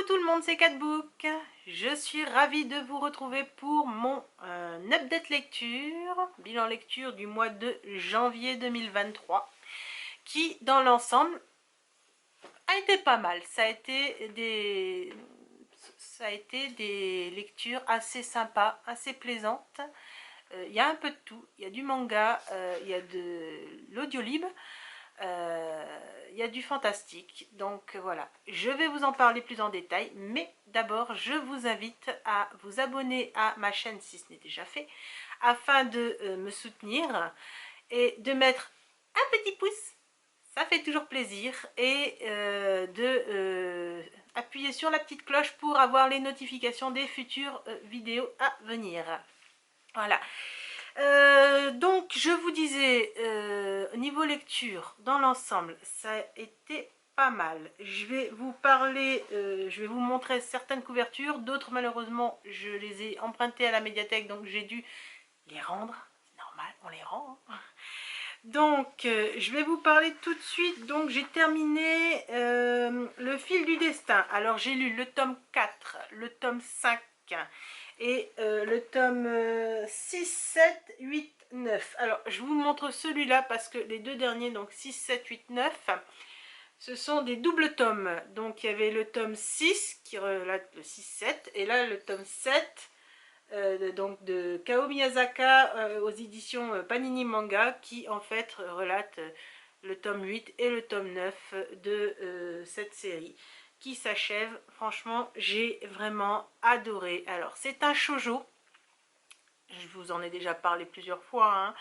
tout le monde, c'est Catbook. Je suis ravie de vous retrouver pour mon update lecture, bilan lecture du mois de janvier 2023, qui dans l'ensemble a été pas mal. Ça a été des lectures assez sympas, assez plaisantes. Il y a un peu de tout, il y a du manga, il y a de l'audiolib. Il y a du fantastique, donc voilà, je vais vous en parler plus en détail, mais d'abord je vous invite à vous abonner à ma chaîne si ce n'est déjà fait, afin de me soutenir et de mettre un petit pouce, ça fait toujours plaisir, et de appuyer sur la petite cloche pour avoir les notifications des futures vidéos à venir. Voilà. Donc je vous disais, au niveau lecture, dans l'ensemble, ça a été pas mal. Je vais vous parler, je vais vous montrer certaines couvertures, d'autres malheureusement je les ai empruntées à la médiathèque, donc j'ai dû les rendre, c'est normal, on les rend. Hein. Donc je vais vous parler tout de suite. Donc j'ai terminé Le fil du destin. Alors j'ai lu le tome 4, le tome 5 et le tome 6, 7, 8, 9. Alors je vous montre celui-là parce que les deux derniers, donc 6, 7, 8, 9, ce sont des doubles tomes. Donc il y avait le tome 6 qui relate le 6, 7, et là le tome 7 donc de Kao Miyazaka aux éditions Panini Manga, qui en fait relate le tome 8 et le tome 9 de cette série qui s'achève. Franchement, j'ai vraiment adoré. Alors, c'est un shoujo, je vous en ai déjà parlé plusieurs fois, hein.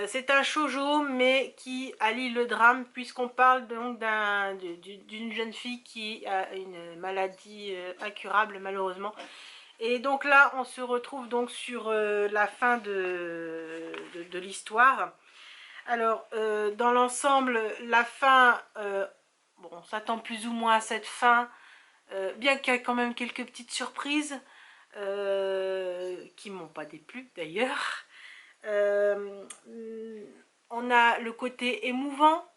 C'est un shoujo mais qui allie le drame, puisqu'on parle donc d'une jeune fille qui a une maladie incurable malheureusement. Et donc là, on se retrouve donc sur la fin de l'histoire. Alors, dans l'ensemble, la fin, bon, on s'attend plus ou moins à cette fin, bien qu'il y ait quand même quelques petites surprises qui m'ont pas déplu d'ailleurs. On a le côté émouvant.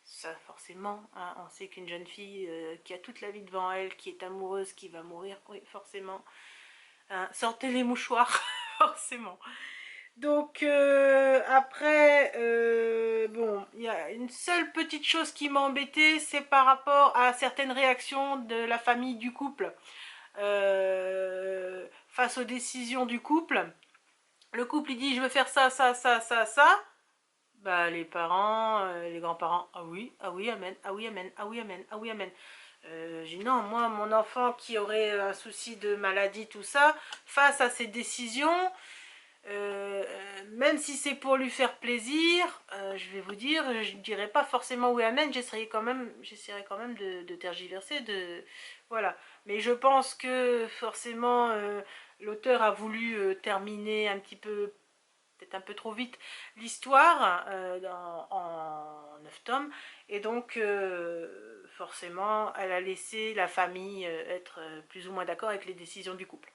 Ça forcément, hein, on sait qu'une jeune fille qui a toute la vie devant elle, qui est amoureuse, qui va mourir, oui forcément. Hein, sortez les mouchoirs, forcément. Donc après, bon, il y a une seule petite chose qui m'a embêtée, c'est par rapport à certaines réactions de la famille du couple face aux décisions du couple. Le couple il dit je veux faire ça, ça, ça, ça, ça. Bah les parents, les grands-parents, ah oui, amen, ah oui, amen, ah oui, amen, ah oui, amen. J'ai dit non, moi, mon enfant qui aurait un souci de maladie, tout ça, face à ces décisions, même si c'est pour lui faire plaisir, je vais vous dire, je ne dirais pas forcément oui, amen, j'essaierai quand même de tergiverser, voilà. Mais je pense que forcément, l'auteur a voulu terminer un petit peu, peut-être un peu trop vite, l'histoire en 9 tomes, et donc forcément elle a laissé la famille être plus ou moins d'accord avec les décisions du couple.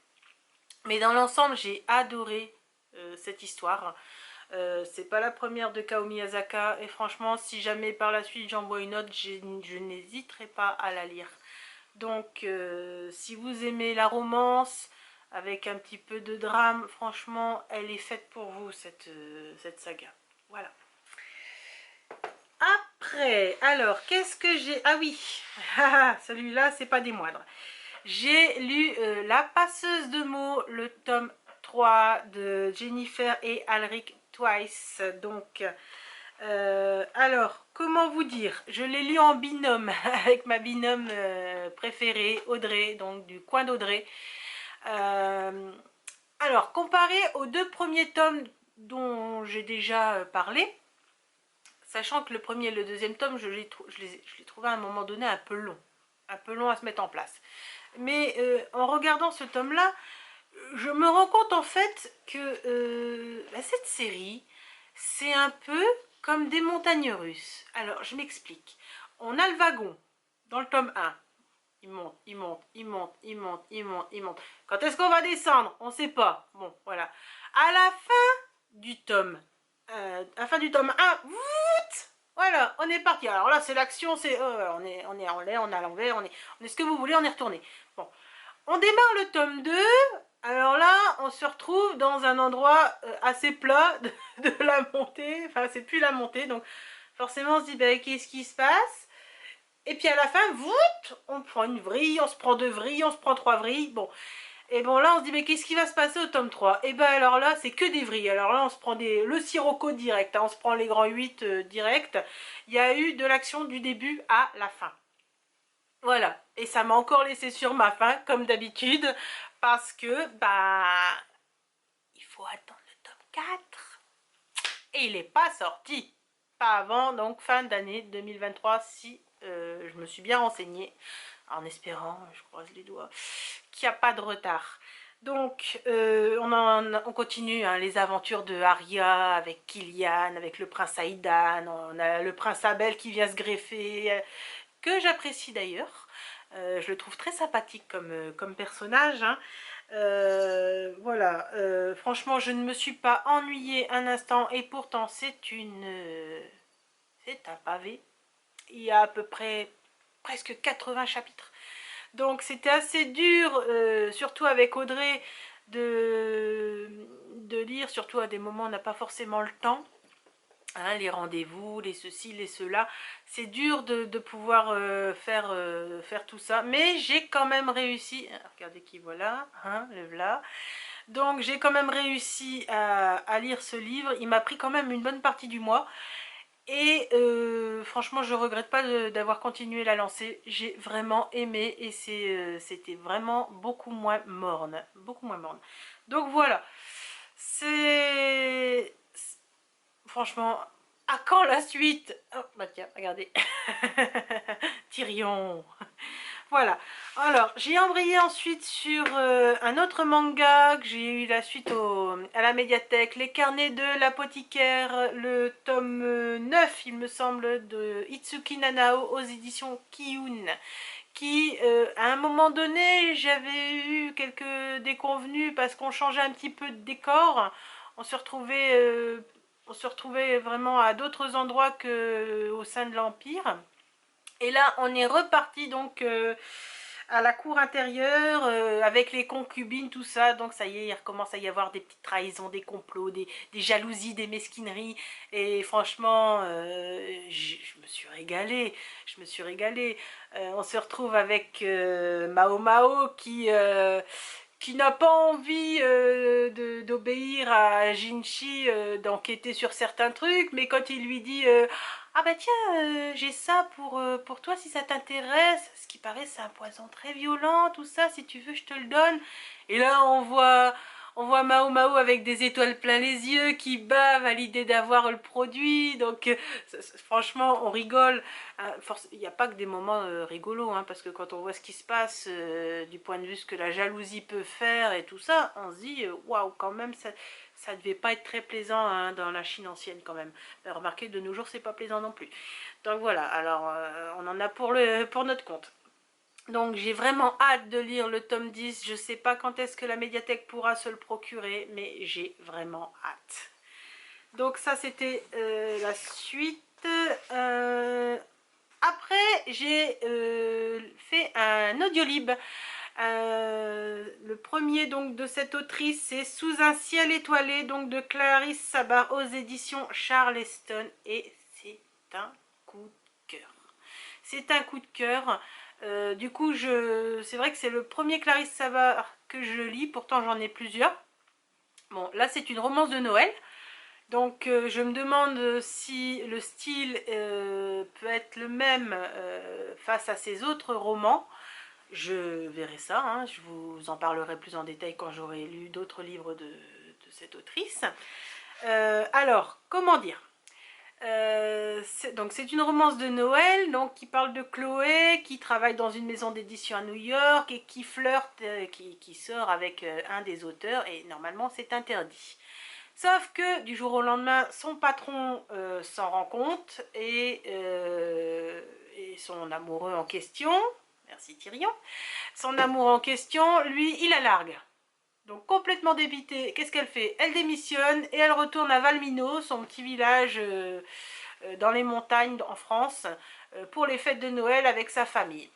Mais dans l'ensemble, j'ai adoré cette histoire. C'est pas la première de Kao Miyazaka, et franchement si jamais par la suite j'en vois une autre, je n'hésiterai pas à la lire. Donc si vous aimez la romance avec un petit peu de drame, franchement elle est faite pour vous, cette saga. Voilà. Après, alors qu'est-ce que j'ai... Ah oui, celui-là c'est pas des moindres. J'ai lu La passeuse de mots, le tome 3 de Jennifer et Alric Twice. Donc alors comment vous dire, je l'ai lu en binôme avec ma binôme préférée Audrey, donc du coin d'Audrey. Alors comparé aux deux premiers tomes dont j'ai déjà parlé, sachant que le premier et le deuxième tome je les trouvais à un moment donné un peu long à se mettre en place, mais en regardant ce tome là, je me rends compte en fait que cette série, c'est un peu comme des montagnes russes. Alors, je m'explique. On a le wagon dans le tome 1. Il monte, il monte, il monte, il monte, il monte, il monte. Quand est-ce qu'on va descendre? On ne sait pas. Bon, voilà. À la fin du tome 1, Voilà, on est parti. Alors là, c'est l'action, c'est on est en l'air, on est à l'envers, on est ce que vous voulez, on est retourné. Bon, on démarre le tome 2. Alors là, on se retrouve dans un endroit assez plat de la montée. Enfin, c'est plus la montée, donc forcément, on se dit, ben, qu'est-ce qui se passe? Et puis à la fin, voûte, on prend une vrille, on se prend 2 vrilles, on se prend 3 vrilles. Bon, et bon là, on se dit, mais qu'est-ce qui va se passer au tome 3? Et ben alors là, c'est que des vrilles. Alors là, on se prend le sirocco direct, hein, on se prend les grands 8 direct. Il y a eu de l'action du début à la fin. Voilà, et ça m'a encore laissé sur ma faim, comme d'habitude, parce que, bah, il faut attendre le tome 4. Et il n'est pas sorti. Pas avant, donc, fin d'année 2023, si je me suis bien renseignée, en espérant, je croise les doigts, qu'il n'y a pas de retard. Donc, on continue hein, les aventures de Arya avec Killian, avec le prince Aïdan, on a le prince Abel qui vient se greffer, que j'apprécie d'ailleurs. Je le trouve très sympathique comme personnage. Hein. Voilà, franchement, je ne me suis pas ennuyée un instant et pourtant c'est un pavé. Il y a à peu près presque 80 chapitres. Donc c'était assez dur, surtout avec Audrey, de lire, surtout à des moments où on n'a pas forcément le temps. Hein, les rendez-vous, les ceci, les cela, c'est dur de pouvoir faire tout ça, mais j'ai quand même réussi, regardez qui voilà, hein, le voilà, donc j'ai quand même réussi à lire ce livre, il m'a pris quand même une bonne partie du mois, et franchement je regrette pas d'avoir continué la lancée, j'ai vraiment aimé, et c'était vraiment beaucoup moins morne, donc voilà, c'est franchement, à quand la suite? Oh, bah tiens, regardez. Tyrion. Voilà. Alors, j'ai embrayé ensuite sur un autre manga que j'ai eu la suite à la médiathèque. Les carnets de l'apothicaire, le tome 9, il me semble, de Itsuki Nanao aux éditions Kiyun. Qui, à un moment donné, j'avais eu quelques déconvenues parce qu'on changeait un petit peu de décor. On se retrouvait, vraiment à d'autres endroits qu'au sein de l'Empire. Et là, on est reparti donc à la cour intérieure avec les concubines, tout ça. Donc ça y est, il recommence à y avoir des petites trahisons, des complots, des jalousies, des mesquineries. Et franchement, je me suis régalée. Je me suis régalée. On se retrouve avec Mao Mao qui n'a pas envie d'obéir à Jinchi, d'enquêter sur certains trucs, mais quand il lui dit ah bah tiens, j'ai ça pour toi si ça t'intéresse, ce qui paraît c'est un poison très violent, tout ça, si tu veux je te le donne. Et là on voit Mao Mao avec des étoiles plein les yeux qui bave à l'idée d'avoir le produit, donc franchement on rigole. Il n'y a pas que des moments rigolos, hein, parce que quand on voit ce qui se passe du point de vue ce que la jalousie peut faire et tout ça, on se dit waouh, quand même ça devait pas être très plaisant hein, dans la Chine ancienne quand même. Remarquez, de nos jours c'est pas plaisant non plus. Donc voilà, alors on en a pour notre compte. Donc j'ai vraiment hâte de lire le tome 10, je sais pas quand est-ce que la médiathèque pourra se le procurer, mais j'ai vraiment hâte. Donc ça c'était la suite. Après j'ai fait un audiolib. Le premier donc de cette autrice c'est Sous un ciel étoilé, donc de Clarisse Sabat aux éditions Charleston, et c'est un coup de cœur. C'est un coup de cœur. Du coup, c'est vrai que c'est le premier Clarisse Sabat que je lis, pourtant j'en ai plusieurs. Bon, là c'est une romance de Noël. Donc je me demande si le style peut être le même face à ces autres romans. Je verrai ça, hein, je vous en parlerai plus en détail quand j'aurai lu d'autres livres de cette autrice. Alors, comment dire, donc c'est une romance de Noël donc qui parle de Chloé qui travaille dans une maison d'édition à New York et qui flirte, qui sort avec un des auteurs, et normalement c'est interdit. Sauf que du jour au lendemain, son patron s'en rend compte et son amoureux en question, merci Tyrion, son amoureux en question, lui, il la largue. Donc complètement débitée, qu'est-ce qu'elle fait? Elle démissionne et elle retourne à Valmino, son petit village dans les montagnes en France pour les fêtes de Noël avec sa famille.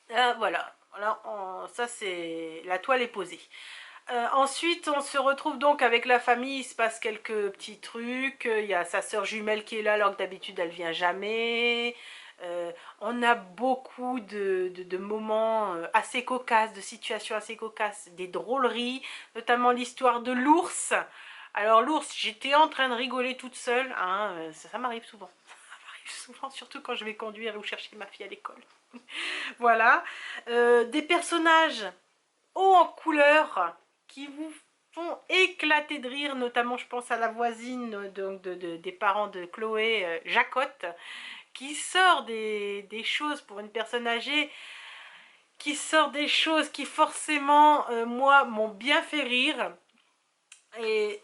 Voilà, ça c'est la toile est posée. Ensuite, on se retrouve donc avec la famille, il se passe quelques petits trucs. Il y a sa sœur jumelle qui est là, alors que d'habitude elle vient jamais. On a beaucoup de moments assez cocasses, de situations assez cocasses, des drôleries, notamment l'histoire de l'ours. Alors l'ours, j'étais en train de rigoler toute seule, hein, ça m'arrive souvent. Ça m'arrive souvent, surtout quand je vais conduire ou chercher ma fille à l'école. Voilà. Des personnages hauts en couleur qui vous font éclater de rire, notamment je pense à la voisine donc des parents de Chloé, Jacotte, qui sort des choses pour une personne âgée, qui sort des choses qui forcément, moi, m'ont bien fait rire. Et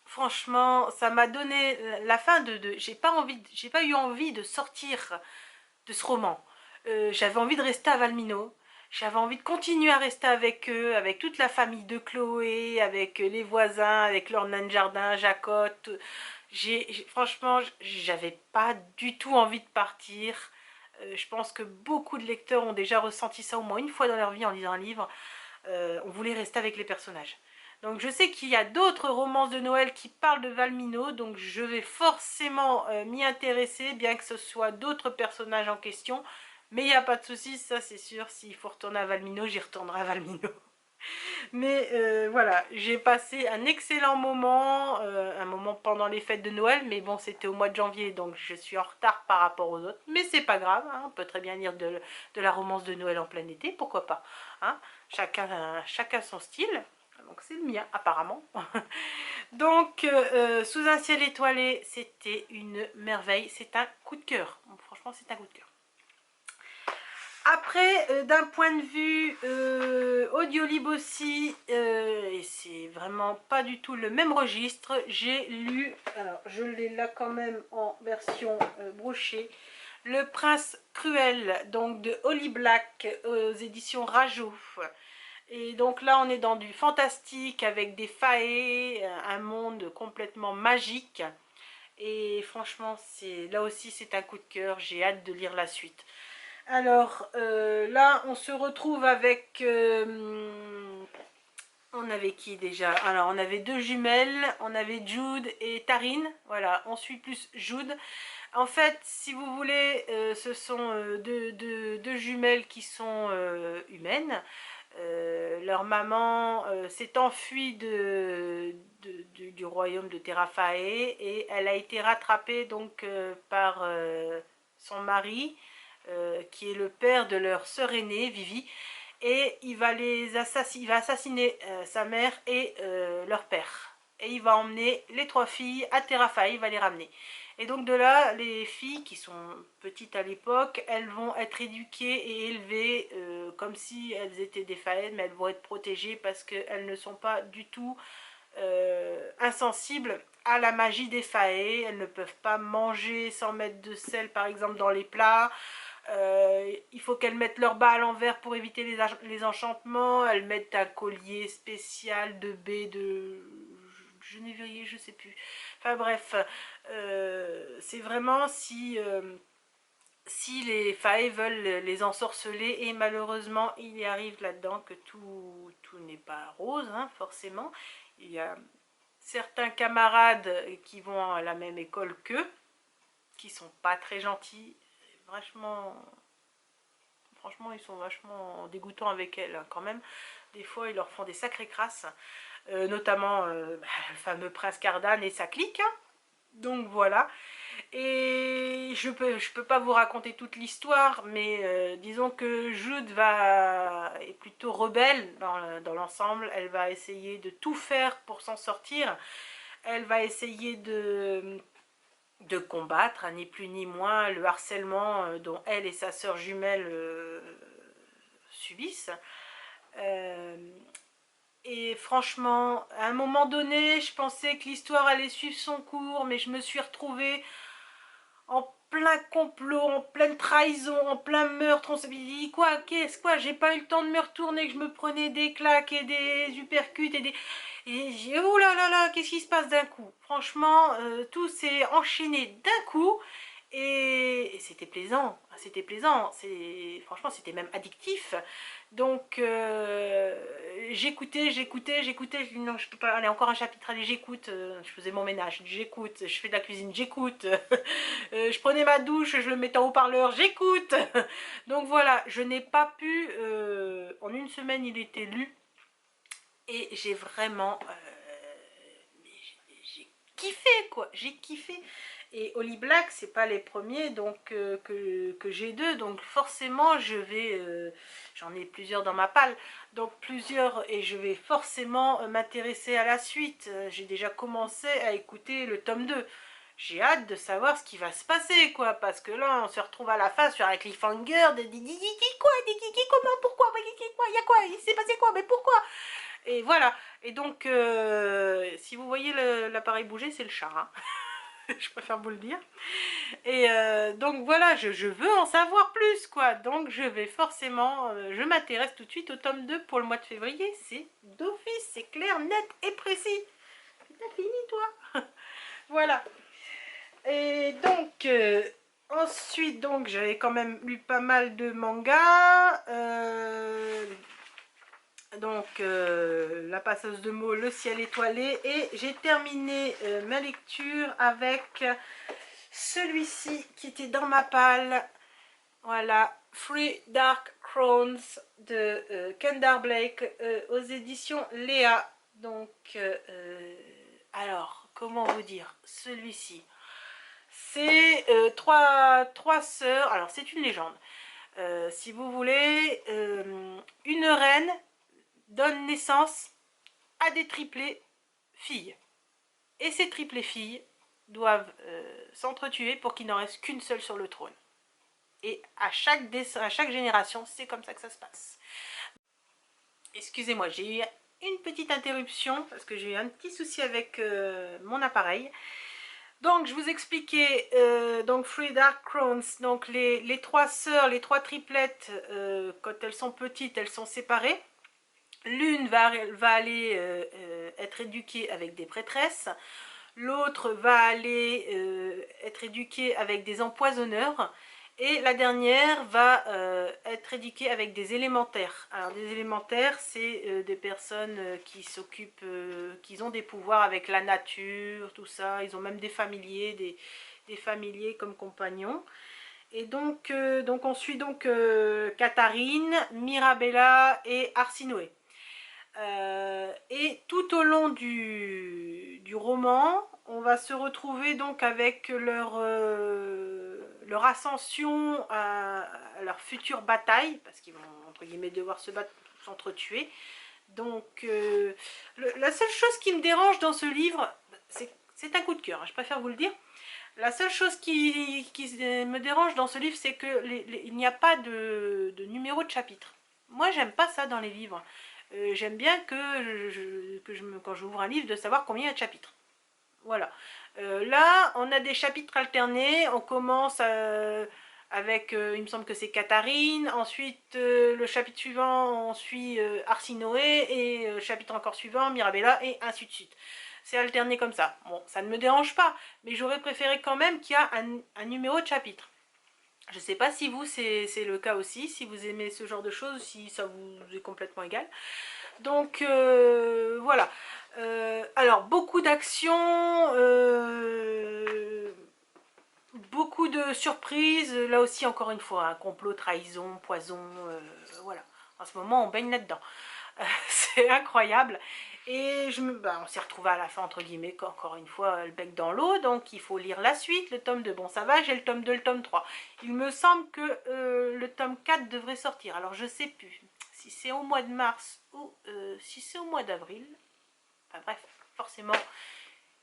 franchement, ça m'a donné la fin j'ai pas eu envie de sortir de ce roman. J'avais envie de rester à Valmino. J'avais envie de continuer à rester avec eux, avec toute la famille de Chloé, avec les voisins, avec leur nain de jardin, Jacotte. Franchement, j'avais pas du tout envie de partir. Je pense que beaucoup de lecteurs ont déjà ressenti ça au moins une fois dans leur vie en lisant un livre. On voulait rester avec les personnages. Donc je sais qu'il y a d'autres romances de Noël qui parlent de Valmino, donc je vais forcément m'y intéresser, bien que ce soit d'autres personnages en question. Mais il n'y a pas de souci, ça c'est sûr, s'il faut retourner à Valmino, j'y retournerai à Valmino. Mais voilà, j'ai passé un excellent moment, un moment pendant les fêtes de Noël, mais bon, c'était au mois de janvier, donc je suis en retard par rapport aux autres. Mais c'est pas grave, hein, on peut très bien lire de la romance de Noël en plein été, pourquoi pas, hein. Chacun son style, donc c'est le mien apparemment. Donc, Sous un ciel étoilé, c'était une merveille, c'est un coup de cœur, franchement c'est un coup de cœur. Après, d'un point de vue audiolib aussi, et c'est vraiment pas du tout le même registre, j'ai lu, alors je l'ai là quand même en version brochée, Le Prince Cruel, donc de Holly Black aux éditions Rajo. Et donc là on est dans du fantastique avec des faées, un monde complètement magique. Et franchement, là aussi c'est un coup de cœur, j'ai hâte de lire la suite. Alors là, on se retrouve avec... on avait qui déjà? Alors, on avait deux jumelles, on avait Jude et Tarine. Voilà, on suit plus Jude. En fait, si vous voulez, ce sont deux jumelles qui sont humaines. Leur maman s'est enfuie du royaume de Terrafae et elle a été rattrapée donc par son mari, qui est le père de leur sœur aînée, Vivi, et il va assassiner sa mère et leur père. Et il va emmener les trois filles à Terrafae, il va les ramener. Et donc de là, les filles qui sont petites à l'époque, elles vont être éduquées et élevées comme si elles étaient des faèdes, mais elles vont être protégées parce qu'elles ne sont pas du tout insensibles à la magie des faées. Elles ne peuvent pas manger sans mettre de sel par exemple dans les plats. Il faut qu'elles mettent leur bas à l'envers pour éviter les enchantements. Elles mettent un collier spécial de baies de genévrier, je sais plus. Enfin bref, c'est vraiment si les faées veulent les ensorceler, et malheureusement il y arrive là-dedans que tout n'est pas rose, hein, forcément. Il y a certains camarades qui vont à la même école qu'eux, qui sont pas très gentils, franchement ils sont vachement dégoûtants avec elles, hein, quand même. Des fois ils leur font des sacrées crasses, notamment le fameux prince Cardan et sa clique, hein. Donc voilà. Et je peux pas vous raconter toute l'histoire, mais disons que Jude est plutôt rebelle dans l'ensemble. Elle va essayer de tout faire pour s'en sortir. Elle va essayer de combattre, ni plus ni moins, le harcèlement dont elle et sa sœur jumelle subissent. Et franchement, à un moment donné, je pensais que l'histoire allait suivre son cours, mais je me suis retrouvée plein complot, en pleine trahison, en plein meurtre. On s'est dit quoi, qu'est-ce quoi, j'ai pas eu le temps de me retourner, que je me prenais des claques et des uppercuts et des... Et j'ai oh là là là, qu'est-ce qui se passe d'un coup? Franchement, tout s'est enchaîné d'un coup. Et c'était plaisant, franchement c'était même addictif. Donc j'écoutais, je dis non je peux pas, allez encore un chapitre, allez j'écoute, je faisais mon ménage, j'écoute, je fais de la cuisine, j'écoute, je prenais ma douche, je le mettais en haut-parleur, j'écoute. Donc voilà, je n'ai pas pu, en une semaine il était lu, et j'ai vraiment, j'ai kiffé quoi, j'ai kiffé. Et Holly Black, c'est pas les premiers donc que j'ai d'eux, donc forcément je vais, j'en ai plusieurs dans ma palle, donc plusieurs, et je vais forcément m'intéresser à la suite. J'ai déjà commencé à écouter le tome 2. J'ai hâte de savoir ce qui va se passer, quoi, parce que là, on se retrouve à la fin sur un cliffhanger de quoi, comment, pourquoi, il y a quoi, il s'est passé quoi, mais pourquoi? Et voilà, et donc, si vous voyez l'appareil bouger, c'est le chat, hein. Je préfère vous le dire. Et donc voilà, je veux en savoir plus, quoi. Donc je vais forcément, je m'intéresse tout de suite au tome 2 pour le mois de février. C'est d'office, c'est clair, net et précis. T'as fini, toi? Voilà. Et donc, ensuite, donc j'avais quand même lu pas mal de mangas. Donc la passeuse de mots, le ciel étoilé, et j'ai terminé ma lecture avec celui-ci qui était dans ma palle, voilà, Three Dark Crowns de Kendall Blake aux éditions Léa. Donc alors comment vous dire, celui-ci c'est trois sœurs, alors c'est une légende, si vous voulez, une reine donne naissance à des triplés filles. Et ces triplés filles doivent s'entretuer pour qu'il n'en reste qu'une seule sur le trône. Et à chaque génération, c'est comme ça que ça se passe. Excusez-moi, j'ai eu une petite interruption parce que j'ai eu un petit souci avec mon appareil. Donc je vous expliquais, donc Three Dark Crowns, donc les trois sœurs, les trois triplettes, quand elles sont petites, elles sont séparées. L'une va aller être éduquée avec des prêtresses, l'autre va aller être éduquée avec des empoisonneurs, et la dernière va être éduquée avec des élémentaires. Alors des élémentaires, c'est des personnes qui s'occupent, qui ont des pouvoirs avec la nature, tout ça. Ils ont même des familiers, des familiers comme compagnons. Et donc on suit donc Katharine, Mirabella et Arsinoé. Et tout au long du roman, on va se retrouver donc avec leur ascension à leur future bataille, parce qu'ils vont entre guillemets devoir se battre, s'entretuer. Donc la seule chose qui me dérange dans ce livre, c'est un coup de cœur, hein, je préfère vous le dire. La seule chose qui me dérange dans ce livre, c'est qu'il n'y a pas de numéro de chapitre. Moi, j'aime pas ça dans les livres. J'aime bien quand j'ouvre un livre, de savoir combien il y a de chapitres. Voilà. Là, on a des chapitres alternés. On commence avec, il me semble que c'est Katharine. Ensuite, le chapitre suivant, on suit Arsinoé. Et chapitre encore suivant, Mirabella, et ainsi de suite. C'est alterné comme ça. Bon, ça ne me dérange pas, mais j'aurais préféré quand même qu'il y ait un numéro de chapitre. Je ne sais pas si vous, c'est le cas aussi, si vous aimez ce genre de choses, si ça vous est complètement égal. Donc, voilà. Alors, beaucoup d'actions, beaucoup de surprises. Là aussi, encore une fois, un complot, trahison, poison, voilà. En ce moment, on baigne là-dedans. C'est incroyable. Et on s'est retrouvé à la fin, entre guillemets, encore une fois, le bec dans l'eau. Donc il faut lire la suite, le tome 2. Bon, ça va, j'ai le tome 2, le tome 3. Il me semble que le tome 4 devrait sortir. Alors je sais plus si c'est au mois de mars ou si c'est au mois d'avril. Enfin bref, forcément,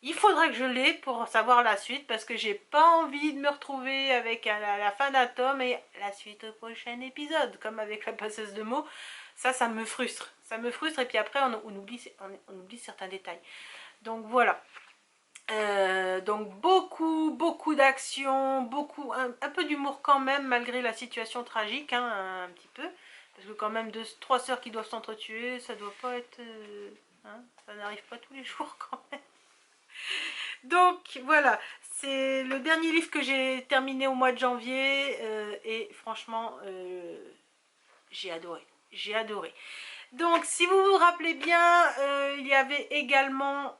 il faudra que je l'ai pour savoir la suite, parce que j'ai pas envie de me retrouver avec la fin d'un tome et la suite au prochain épisode, comme avec la passeuse de mots. Ça me frustre. Ça me frustre, et puis après on oublie certains détails. Donc voilà. Donc beaucoup d'action, un peu d'humour quand même, malgré la situation tragique, hein, un petit peu. Parce que quand même, trois sœurs qui doivent s'entretuer, ça doit pas être... hein, ça n'arrive pas tous les jours quand même. Donc voilà, c'est le dernier livre que j'ai terminé au mois de janvier. Et franchement, j'ai adoré. J'ai adoré. Donc, si vous vous rappelez bien, il y avait également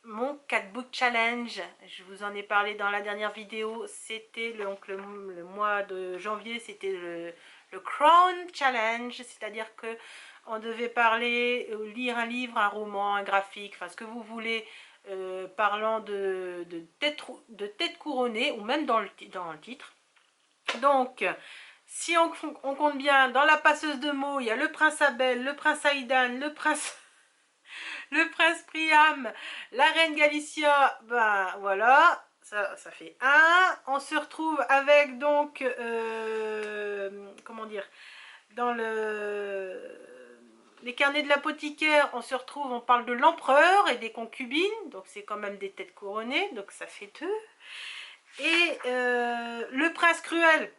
mon 4 book challenge. Je vous en ai parlé dans la dernière vidéo. C'était le mois de janvier, c'était le Crown Challenge, c'est-à-dire que on devait parler, lire un livre, un roman, un graphique, enfin ce que vous voulez, parlant de tête couronnée, ou même dans le titre. Donc, si on compte bien, dans la passeuse de mots, il y a le prince Abel, le prince Aïdan, le prince Priam, la reine Galicia, ben voilà, ça fait un. On se retrouve avec donc, comment dire, dans les carnets de l'apothicaire, on se retrouve, on parle de l'empereur et des concubines, donc c'est quand même des têtes couronnées, donc ça fait deux. Et le prince cruel,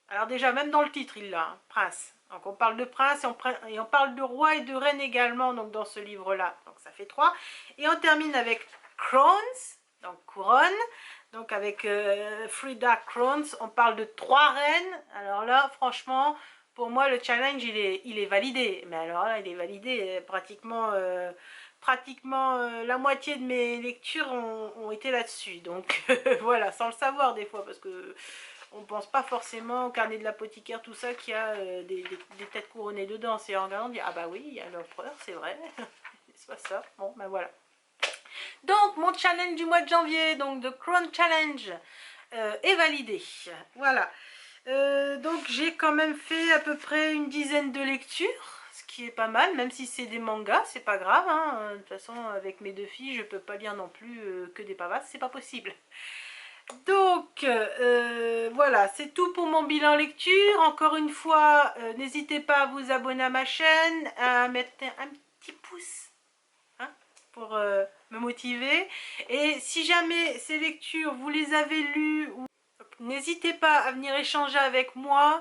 alors déjà, même dans le titre, il l'a, hein, prince. Donc on parle de prince et on parle de roi et de reine également, donc dans ce livre-là. Donc ça fait 3. Et on termine avec Crowns, donc couronne. Donc avec Frida Crowns, on parle de 3 reines. Alors là, franchement, pour moi, le challenge, il est validé. Mais alors là, il est validé pratiquement... la moitié de mes lectures ont été là-dessus. Donc voilà, sans le savoir des fois, parce que on pense pas forcément au carnet de l'apothicaire, tout ça, qu'il y a des têtes couronnées dedans. C'est en regardant, on dit, ah bah oui, il y a l'empereur, c'est vrai. C'est pas ça. Bon, ben voilà. Donc, mon challenge du mois de janvier, donc de Crown Challenge, est validé. Voilà. Donc, j'ai quand même fait à peu près une dizaine de lectures, ce qui est pas mal, même si c'est des mangas, c'est pas grave. Hein. De toute façon, avec mes 2 filles, je peux pas lire non plus que des pavasses, c'est pas possible. Donc, voilà, c'est tout pour mon bilan lecture. Encore une fois, n'hésitez pas à vous abonner à ma chaîne, à mettre un petit pouce, hein, pour me motiver. Et si jamais ces lectures, vous les avez lues, n'hésitez pas à venir échanger avec moi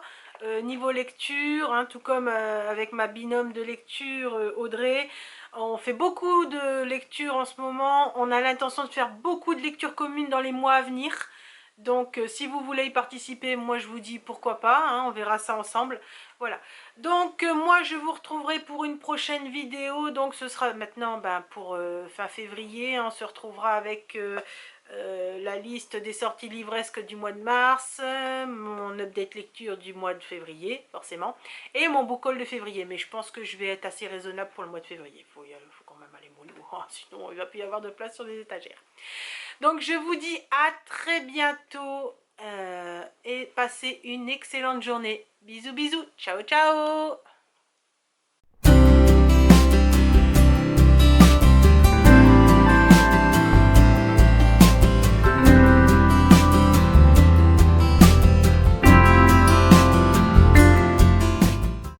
niveau lecture, hein, tout comme avec ma binôme de lecture, Audrey. On fait beaucoup de lectures en ce moment. On a l'intention de faire beaucoup de lectures communes dans les mois à venir. Donc si vous voulez y participer, moi je vous dis pourquoi pas, hein, on verra ça ensemble. Voilà. Donc moi je vous retrouverai pour une prochaine vidéo. Donc ce sera maintenant pour fin février. On se retrouvera avec la liste des sorties livresques du mois de mars, mon update lecture du mois de février, forcément, et mon book haul de février. Mais je pense que je vais être assez raisonnable pour le mois de février. Faut quand même aller mollo, sinon il va plus y avoir de place sur les étagères. Donc je vous dis à très bientôt et passez une excellente journée. Bisous bisous, ciao ciao.